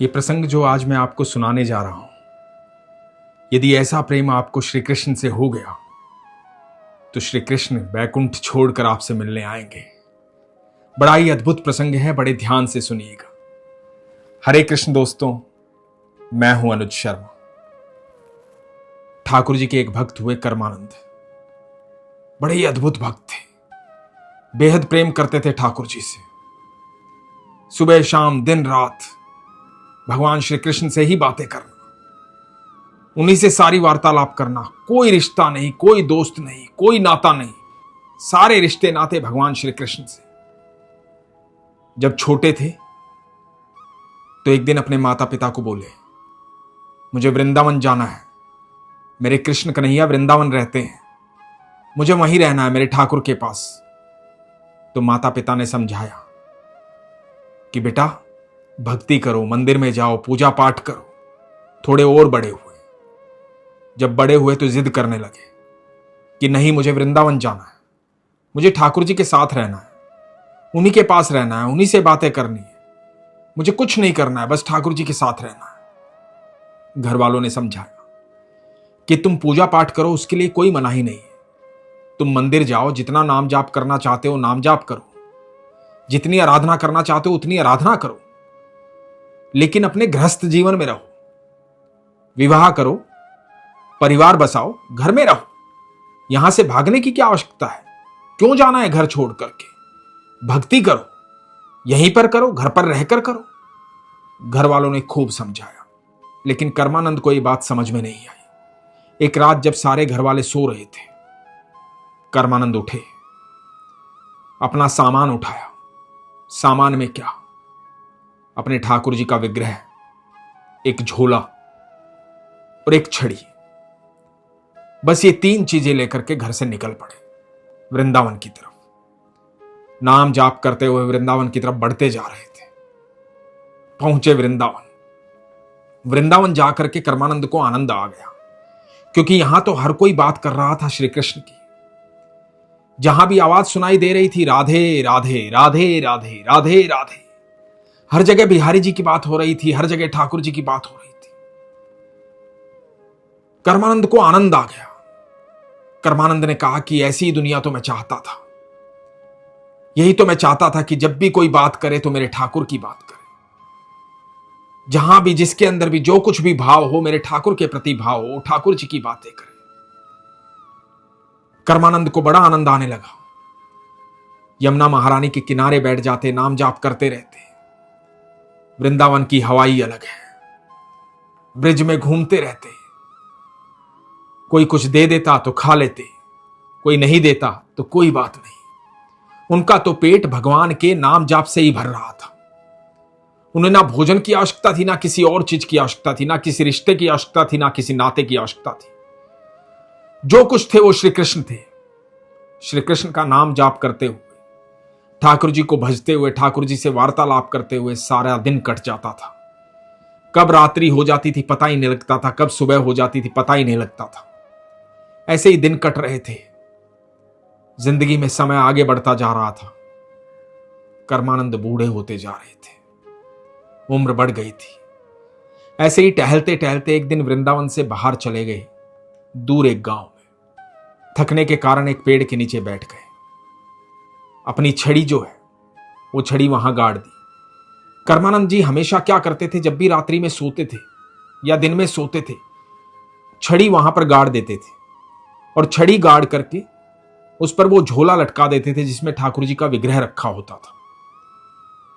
ये प्रसंग जो आज मैं आपको सुनाने जा रहा हूं, यदि ऐसा प्रेम आपको श्री कृष्ण से हो गया तो श्री कृष्ण बैकुंठ छोड़कर आपसे मिलने आएंगे। बड़ा ही अद्भुत प्रसंग है, बड़े ध्यान से सुनिएगा। हरे कृष्ण दोस्तों, मैं हूं अनुज शर्मा। ठाकुर जी के एक भक्त हुए कर्मानंद। बड़े ही अद्भुत भक्त थे, बेहद प्रेम करते थे ठाकुर जी से। सुबह शाम दिन रात भगवान श्री कृष्ण से ही बातें करना, उन्हीं से सारी वार्तालाप करना। कोई रिश्ता नहीं, कोई दोस्त नहीं, कोई नाता नहीं, सारे रिश्ते नाते भगवान श्री कृष्ण से। जब छोटे थे तो एक दिन अपने माता पिता को बोले, मुझे वृंदावन जाना है, मेरे कृष्ण कन्हैया वृंदावन रहते हैं, मुझे वहीं रहना है, मेरे ठाकुर के पास। तो माता पिता ने समझाया कि बेटा भक्ति करो, मंदिर में जाओ, पूजा पाठ करो। थोड़े और बड़े हुए, जब बड़े हुए तो जिद करने लगे कि नहीं, मुझे वृंदावन जाना है, मुझे ठाकुर जी के साथ रहना है, उन्हीं के पास रहना है, उन्हीं से बातें करनी है, मुझे कुछ नहीं करना है, बस ठाकुर जी के साथ रहना है। घर वालों ने समझाया कि तुम पूजा पाठ करो, उसके लिए कोई मनाही नहीं है, तुम मंदिर जाओ, जितना नाम जाप करना चाहते हो नाम जाप करो, जितनी आराधना करना चाहते हो उतनी आराधना करो, लेकिन अपने गृहस्थ जीवन में रहो, विवाह करो, परिवार बसाओ, घर में रहो। यहां से भागने की क्या आवश्यकता है? क्यों जाना है घर छोड़ करके? भक्ति करो, यहीं पर करो, घर पर रहकर करो। घर वालों ने खूब समझाया, लेकिन कर्मानंद को यह बात समझ में नहीं आई। एक रात जब सारे घर वाले सो रहे थे, कर्मानंद उठे, अपना सामान उठाया। सामान में क्या? अपने ठाकुर जी का विग्रह, एक झोला और एक छड़ी। बस ये तीन चीजें लेकर के घर से निकल पड़े वृंदावन की तरफ। नाम जाप करते हुए वृंदावन की तरफ बढ़ते जा रहे थे। पहुंचे वृंदावन। वृंदावन जाकर के कर्मानंद को आनंद आ गया, क्योंकि यहां तो हर कोई बात कर रहा था श्री कृष्ण की। जहां भी आवाज सुनाई दे रही थी, राधे राधे राधे राधे राधे राधे। हर जगह बिहारी जी की बात हो रही थी, हर जगह ठाकुर जी की बात हो रही थी। कर्मानंद को आनंद आ गया। कर्मानंद ने कहा कि ऐसी ही दुनिया तो मैं चाहता था, यही तो मैं चाहता था कि जब भी कोई बात करे तो मेरे ठाकुर की बात करे। जहां भी, जिसके अंदर भी जो कुछ भी भाव हो, मेरे ठाकुर के प्रति भाव हो, ठाकुर जी की बातें करे। कर्मानंद को बड़ा आनंद आने लगा। यमुना महारानी के किनारे बैठ जाते, नाम जाप करते रहते। वृंदावन की हवाई अलग है, ब्रिज में घूमते रहते। कोई कुछ दे देता तो खा लेते, कोई नहीं देता तो कोई बात नहीं। उनका तो पेट भगवान के नाम जाप से ही भर रहा था। उन्हें ना भोजन की आवश्यकता थी, ना किसी और चीज की आवश्यकता थी, ना किसी रिश्ते की आवश्यकता थी, ना किसी नाते की आवश्यकता थी। जो कुछ थे वो श्री कृष्ण थे। श्री कृष्ण का नाम जाप करते हुए, ठाकुर जी को भजते हुए, ठाकुर जी से वार्तालाप करते हुए सारा दिन कट जाता था। कब रात्रि हो जाती थी पता ही नहीं लगता था, कब सुबह हो जाती थी पता ही नहीं लगता था। ऐसे ही दिन कट रहे थे। जिंदगी में समय आगे बढ़ता जा रहा था। कर्मानंद बूढ़े होते जा रहे थे, उम्र बढ़ गई थी। ऐसे ही टहलते टहलते एक दिन वृंदावन से बाहर चले गए, दूर एक गांव में। थकने के कारण एक पेड़ के नीचे बैठ गए। अपनी छड़ी जो है वो छड़ी वहां गाड़ दी। कर्मानंद जी हमेशा क्या करते थे, जब भी रात्रि में सोते थे या दिन में सोते थे, छड़ी वहां पर गाड़ देते थे और छड़ी गाड़ करके उस पर वो झोला लटका देते थे जिसमें ठाकुर जी का विग्रह रखा होता था।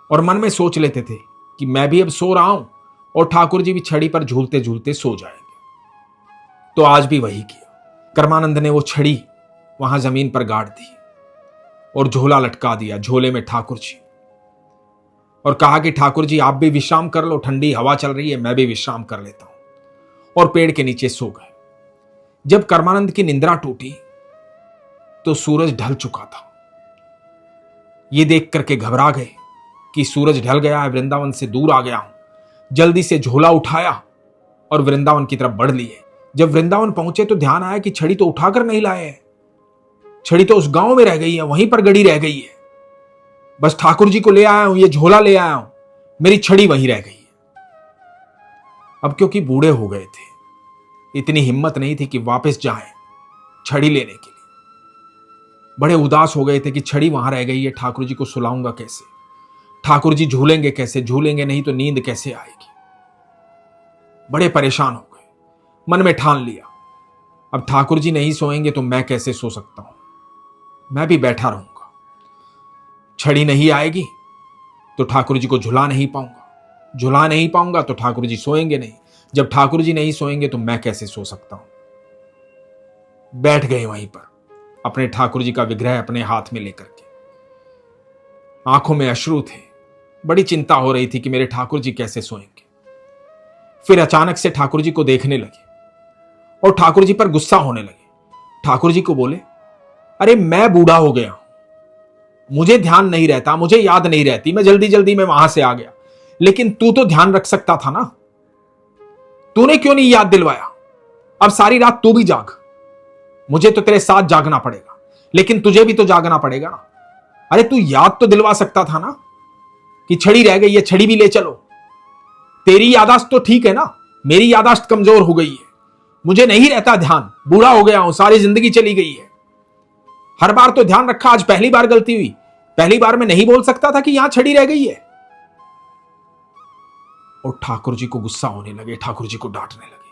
और मन में सोच लेते थे कि मैं भी अब सो रहा हूं और ठाकुर जी भी छड़ी पर झूलते झूलते सो जाएंगे। तो आज भी वही किया। कर्मानंद ने वो छड़ी वहां जमीन पर गाड़ दी और झोला लटका दिया, झोले में ठाकुर जी, और कहा कि ठाकुर जी आप भी विश्राम कर लो, ठंडी हवा चल रही है, मैं भी विश्राम कर लेता हूं। और पेड़ के नीचे सो गए। जब कर्मानंद की निंद्रा टूटी तो सूरज ढल चुका था। ये देख करके घबरा गए कि सूरज ढल गया है, वृंदावन से दूर आ गया हूं। जल्दी से झोला उठाया और वृंदावन की तरफ बढ़ लिए। जब वृंदावन पहुंचे तो ध्यान आया कि छड़ी तो उठाकर नहीं लाए हैं, छड़ी तो उस गांव में रह गई है, वहीं पर गड़ी रह गई है। बस ठाकुर जी को ले आया हूं, ये झोला ले आया हूं, मेरी छड़ी वहीं रह गई है। अब क्योंकि बूढ़े हो गए थे, इतनी हिम्मत नहीं थी कि वापस जाएं छड़ी लेने के लिए। बड़े उदास हो गए थे कि छड़ी वहां रह गई है, ठाकुर जी को सुलाऊंगा कैसे, ठाकुर जी झूलेंगे कैसे, झूलेंगे नहीं तो नींद कैसे आएगी। बड़े परेशान हो गए, मन में ठान लिया अब ठाकुर जी नहीं सोएंगे तो मैं कैसे सो सकता हूं, मैं भी बैठा रहूंगा। छड़ी नहीं आएगी तो ठाकुर जी को झुला नहीं पाऊंगा, झुला नहीं पाऊंगा तो ठाकुर जी सोएंगे नहीं, जब ठाकुर जी नहीं सोएंगे तो मैं कैसे सो सकता हूं। बैठ गए वहीं पर अपने ठाकुर जी का विग्रह अपने हाथ में लेकर के। आंखों में अश्रु थे, बड़ी चिंता हो रही थी कि मेरे ठाकुर जी कैसे सोएंगे। फिर अचानक से ठाकुर जी को देखने लगे और ठाकुर जी पर गुस्सा होने लगे। ठाकुर जी को बोले, अरे मैं बूढ़ा हो गया, मुझे ध्यान नहीं रहता, मुझे याद नहीं रहती, मैं जल्दी जल्दी में वहां से आ गया, लेकिन तू तो ध्यान रख सकता था ना, तूने क्यों नहीं याद दिलवाया। अब सारी रात तू भी जाग, मुझे तो तेरे साथ जागना पड़ेगा, लेकिन तुझे भी तो जागना पड़ेगा ना। अरे तू याद तो दिलवा सकता था ना कि छड़ी रह गई है, छड़ी भी ले चलो। तेरी यादाश्त तो ठीक है ना, मेरी यादाश्त कमजोर हो गई है, मुझे नहीं रहता ध्यान, बूढ़ा हो गया हूं, सारी जिंदगी चली गई है। हर बार तो ध्यान रखा, आज पहली बार गलती हुई, पहली बार में नहीं बोल सकता था कि यहां छड़ी रह गई है। और ठाकुर जी को गुस्सा होने लगे, ठाकुर जी को डांटने लगे।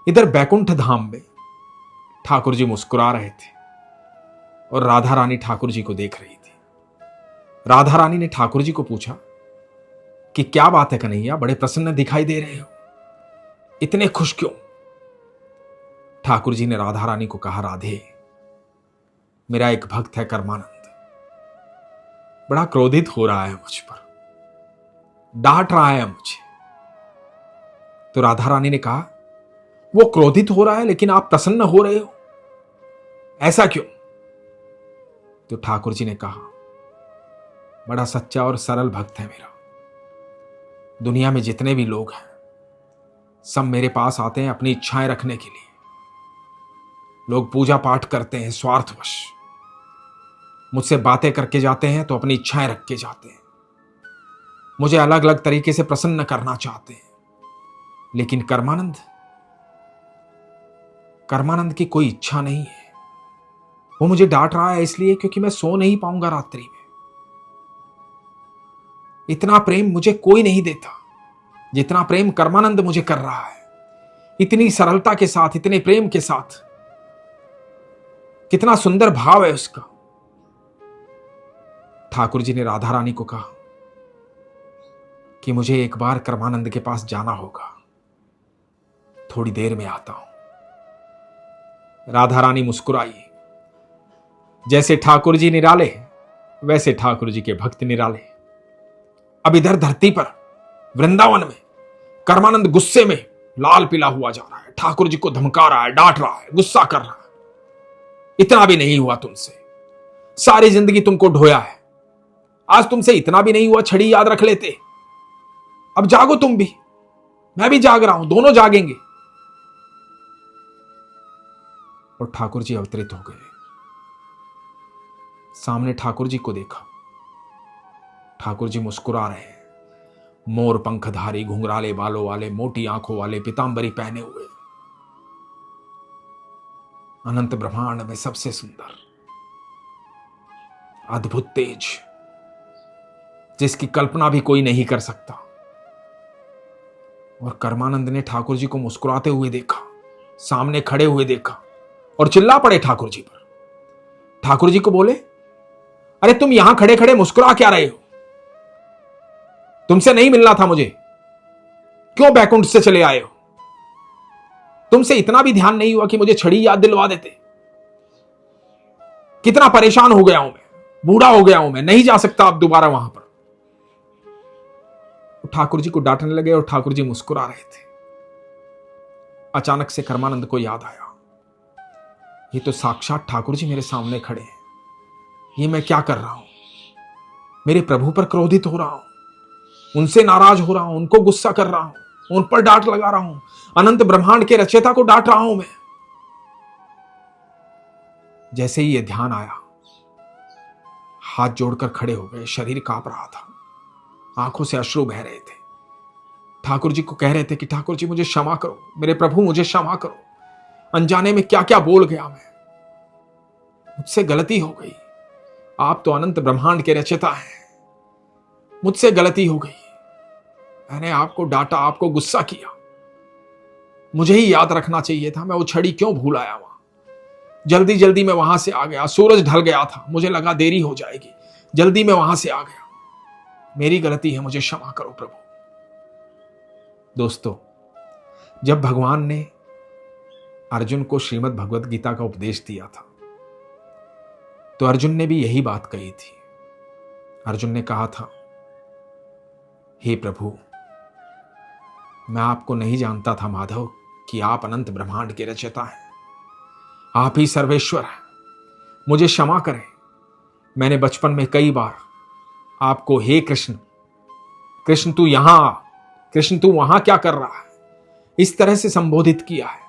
इधर बैकुंठ धाम में ठाकुर जी मुस्कुरा रहे थे और राधा रानी ठाकुर जी को देख रही थी। राधा रानी ने ठाकुर जी को पूछा कि क्या बात है कन्हैया, बड़े प्रसन्न दिखाई दे रहे हो, इतने खुश क्यों। ठाकुर जी ने राधा रानी को कहा, राधे, मेरा एक भक्त है कर्मानंद, बड़ा क्रोधित हो रहा है मुझ पर, डांट रहा है मुझे। तो राधा रानी ने कहा, वो क्रोधित हो रहा है लेकिन आप प्रसन्न हो रहे हो, ऐसा क्यों। तो ठाकुर जी ने कहा, बड़ा सच्चा और सरल भक्त है मेरा, दुनिया में जितने भी लोग हैं सब मेरे पास आते हैं अपनी इच्छाएं रखने के लिए। लोग पूजा पाठ करते हैं स्वार्थवश, मुझसे बातें करके जाते हैं तो अपनी इच्छाएं रख के जाते हैं, मुझे अलग अलग तरीके से प्रसन्न करना चाहते हैं। लेकिन कर्मानंद की कोई इच्छा नहीं है, वो मुझे डांट रहा है इसलिए क्योंकि मैं सो नहीं पाऊंगा रात्रि में। इतना प्रेम मुझे कोई नहीं देता जितना प्रेम कर्मानंद मुझे कर रहा है, इतनी सरलता के साथ, इतने प्रेम के साथ, कितना सुंदर भाव है उसका। ठाकुर जी ने राधा रानी को कहा कि मुझे एक बार कर्मानंद के पास जाना होगा, थोड़ी देर में आता हूं। राधा रानी मुस्कुराई। जैसे ठाकुर जी निराले वैसे ठाकुर जी के भक्त निराले। अब इधर धरती पर वृंदावन में कर्मानंद गुस्से में लाल पीला हुआ जा रहा है, ठाकुर जी को धमका रहा है, डांट रहा है, गुस्सा कर रहा है। इतना भी नहीं हुआ तुमसे, सारी जिंदगी तुमको ढोया है, आज तुमसे इतना भी नहीं हुआ, छड़ी याद रख लेते। अब जागो तुम भी, मैं भी जाग रहा हूं, दोनों जागेंगे। और ठाकुर जी अवतरित हो गए। सामने ठाकुर जी को देखा, ठाकुर जी मुस्कुरा रहे हैं, मोर पंखधारी, घुंघराले बालों वाले, मोटी आंखों वाले, पीतांबरी पहने हुए, अनंत ब्रह्मांड में सबसे सुंदर, अद्भुत तेज, जिसकी कल्पना भी कोई नहीं कर सकता। और कर्मानंद ने ठाकुर जी को मुस्कुराते हुए देखा, सामने खड़े हुए देखा और चिल्ला पड़े ठाकुर जी पर। ठाकुर जी को बोले, अरे तुम यहां खड़े खड़े मुस्कुरा क्या रहे हो, तुमसे नहीं मिलना था मुझे, क्यों बैकुंठ से चले आए हो। तुमसे इतना भी ध्यान नहीं हुआ कि मुझे छड़ी याद दिलवा देते। कितना परेशान हो गया हूं मैं, बूढ़ा हो गया हूं मैं, नहीं जा सकता अब दोबारा वहां पर। ठाकुर जी को डांटने लगे और ठाकुर जी मुस्कुरा रहे थे। अचानक से कर्मानंद को याद आया, ये तो साक्षात ठाकुर जी मेरे सामने खड़े हैं, ये मैं क्या कर रहा हूं, मेरे प्रभु पर क्रोधित हो रहा हूं, उनसे नाराज हो रहा हूं, उनको गुस्सा कर रहा हूं, उन पर डांट लगा रहा हूं, अनंत ब्रह्मांड के रचयिता को डांट रहा हूं मैं। जैसे ही यह ध्यान आया, हाथ जोड़कर खड़े हो गए, शरीर कांप रहा था, आंखों से अश्रु बह रहे थे। ठाकुर जी को कह रहे थे कि ठाकुर जी मुझे क्षमा करो, मेरे प्रभु मुझे क्षमा करो, अनजाने में क्या क्या बोल गया मैं, मुझसे गलती हो गई, आप तो अनंत ब्रह्मांड के रचयिता हैं, मुझसे गलती हो गई, मैंने आपको डांटा, आपको गुस्सा किया, मुझे ही याद रखना चाहिए था, मैं वो छड़ी क्यों भूल आया वहां, जल्दी जल्दी में वहां से आ गया, सूरज ढल गया था, मुझे लगा देरी हो जाएगी, जल्दी में वहां से आ गया, मेरी गलती है, मुझे क्षमा करो प्रभु। दोस्तों, जब भगवान ने अर्जुन को श्रीमद् भगवत गीता का उपदेश दिया था तो अर्जुन ने भी यही बात कही थी। अर्जुन ने कहा था, हे प्रभु, मैं आपको नहीं जानता था माधव कि आप अनंत ब्रह्मांड के रचयिता हैं, आप ही सर्वेश्वर हैं, मुझे क्षमा करें, मैंने बचपन में कई बार आपको हे कृष्ण, कृष्ण तू यहां आ, कृष्ण तू वहां क्या कर रहा है, इस तरह से संबोधित किया है।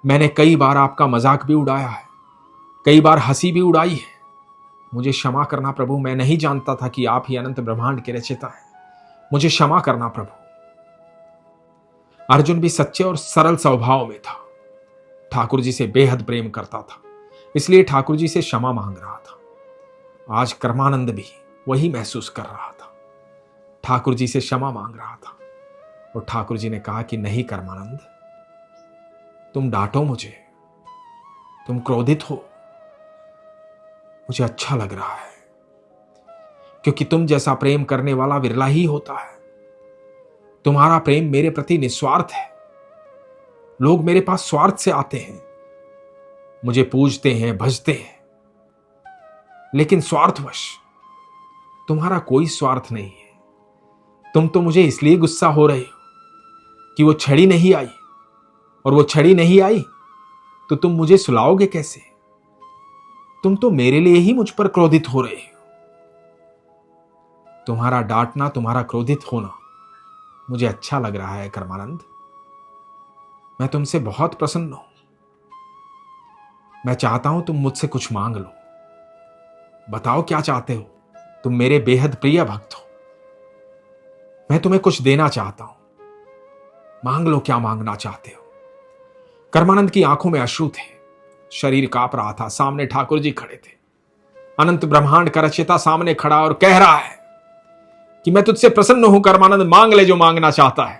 मैंने कई बार आपका मजाक भी उड़ाया है, कई बार हंसी भी उड़ाई है, मुझे क्षमा करना प्रभु, मैं नहीं जानता था कि आप ही अनंत ब्रह्मांड के रचयिता हैं, मुझे क्षमा करना प्रभु। अर्जुन भी सच्चे और सरल स्वभाव में था, ठाकुर जी से बेहद प्रेम करता था, इसलिए ठाकुर जी से क्षमा मांग रहा था। आज कर्मानंद भी वही महसूस कर रहा था, ठाकुर जी से क्षमा मांग रहा था, और ठाकुर जी ने कहा कि नहीं कर्मानंद, तुम डांटो मुझे, तुम क्रोधित हो, मुझे अच्छा लग रहा है, क्योंकि तुम जैसा प्रेम करने वाला विरला ही होता है। तुम्हारा प्रेम मेरे प्रति निस्वार्थ है। लोग मेरे पास स्वार्थ से आते हैं, मुझे पूजते हैं, भजते हैं, लेकिन स्वार्थवश। तुम्हारा कोई स्वार्थ नहीं है। तुम तो मुझे इसलिए गुस्सा हो रहे हो कि वो छड़ी नहीं आई, और वो छड़ी नहीं आई तो तुम मुझे सुलाओगे कैसे? तुम तो मेरे लिए ही मुझ पर क्रोधित हो रहे हो। तुम्हारा डांटना, तुम्हारा क्रोधित होना मुझे अच्छा लग रहा है कर्मानंद। मैं तुमसे बहुत प्रसन्न हूं। मैं चाहता हूं तुम मुझसे कुछ मांग लो। बताओ क्या चाहते हो? तुम मेरे बेहद प्रिय भक्त हो। मैं तुम्हें कुछ देना चाहता हूं, मांग लो क्या मांगना चाहते हो। कर्मानंद की आंखों में अश्रु थे, शरीर कांप रहा था। सामने ठाकुर जी खड़े थे, अनंत ब्रह्मांड का रचयिता सामने खड़ा और कह रहा है कि मैं तुझसे प्रसन्न हूं कर्मानंद, मांग ले जो मांगना चाहता है।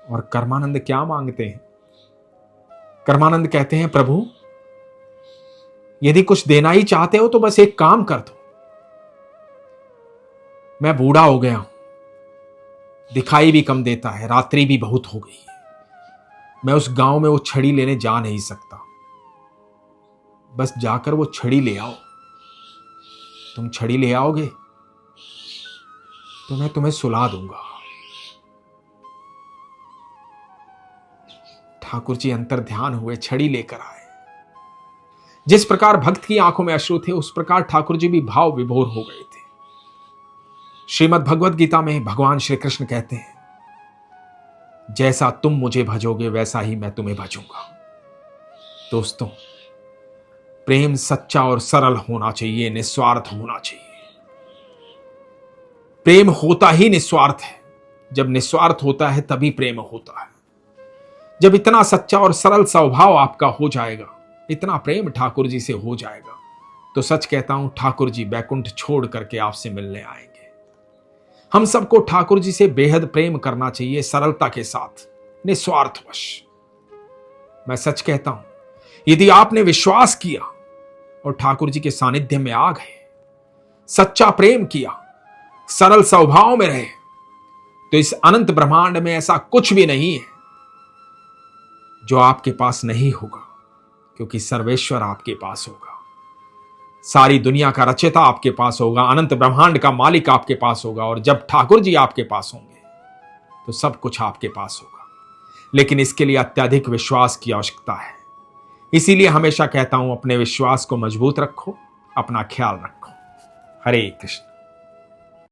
और कर्मानंद क्या मांगते हैं? कर्मानंद कहते हैं, प्रभु यदि कुछ देना ही चाहते हो तो बस एक काम कर दो। मैं बूढ़ा हो गया हूं, दिखाई भी कम देता है, रात्रि भी बहुत हो गई है, मैं उस गांव में वो छड़ी लेने जा नहीं सकता। बस जाकर वो छड़ी ले आओ। तुम छड़ी ले आओगे तो मैं तुम्हें सुला दूंगा। ठाकुर जी अंतर ध्यान हुए, छड़ी लेकर आए। जिस प्रकार भक्त की आंखों में अश्रु थे, उस प्रकार ठाकुर जी भी भाव विभोर हो गए थे। श्रीमद् भगवत गीता में भगवान श्री कृष्ण कहते हैं, जैसा तुम मुझे भजोगे वैसा ही मैं तुम्हें भजूंगा। दोस्तों, प्रेम सच्चा और सरल होना चाहिए, निस्वार्थ होना चाहिए। प्रेम होता ही निस्वार्थ है। जब निस्वार्थ होता है तभी प्रेम होता है। जब इतना सच्चा और सरल स्वभाव आपका हो जाएगा, इतना प्रेम ठाकुर जी से हो जाएगा, तो सच कहता हूं ठाकुर जी बैकुंठ छोड़ करके आपसे मिलने आएंगे। हम सबको ठाकुर जी से बेहद प्रेम करना चाहिए, सरलता के साथ, निस्वार्थवश। मैं सच कहता हूं, यदि आपने विश्वास किया और ठाकुर जी के सानिध्य में आ गए, सच्चा प्रेम किया, सरल स्वभाव में रहे, तो इस अनंत ब्रह्मांड में ऐसा कुछ भी नहीं है जो आपके पास नहीं होगा, क्योंकि सर्वेश्वर आपके पास होगा। सारी दुनिया का रचयिता आपके पास होगा, अनंत ब्रह्मांड का मालिक आपके पास होगा। और जब ठाकुर जी आपके पास होंगे तो सब कुछ आपके पास होगा। लेकिन इसके लिए अत्यधिक विश्वास की आवश्यकता है। इसीलिए हमेशा कहता हूं, अपने विश्वास को मजबूत रखो, अपना ख्याल रखो। हरे कृष्ण।